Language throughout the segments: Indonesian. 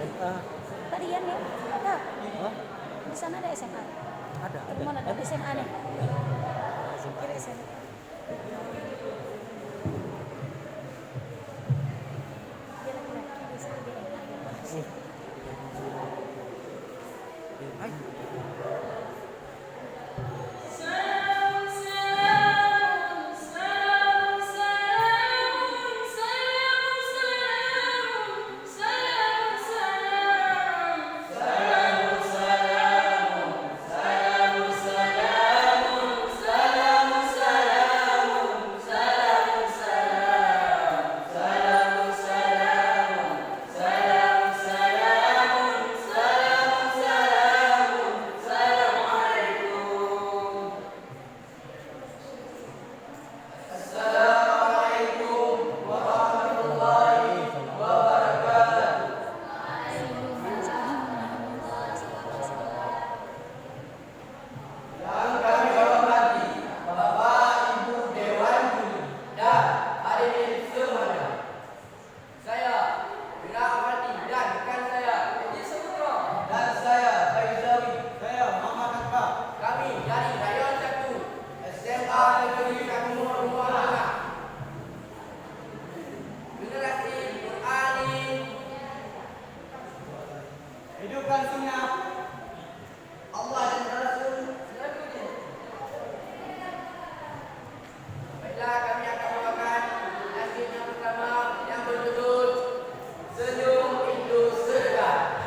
SMA. Tadian ya? Ada. Hah? Di sana ada SMA. Ada. Di mana ada SMA nih? SMA. Kira SMA. Dia laki-laki bisa lebih enak ya. Hai. Hidupkan sunnah Allah dan Rasul. Baiklah, kami akan membawakan nasib yang pertama yang berjudul Senyum Idul Sedekah.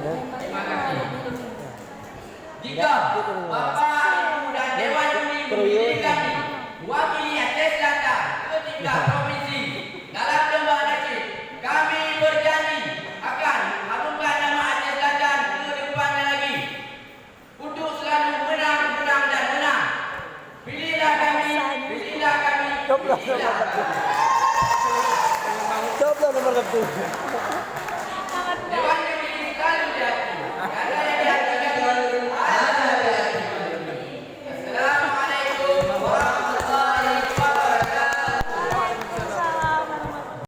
ya. Terima kasih. Jika Bapak, Ibu dan Dewan Pembina kami mewakili Aceh Selatan ketiga provinsi dalam lomba nasib, kami berjanji akan harumkan nama Aceh Selatan ke depannya lagi untuk selalu menang, menang dan menang. Pilihlah kami, pilihlah kami, pilihlah kami. Coblos nomor 1.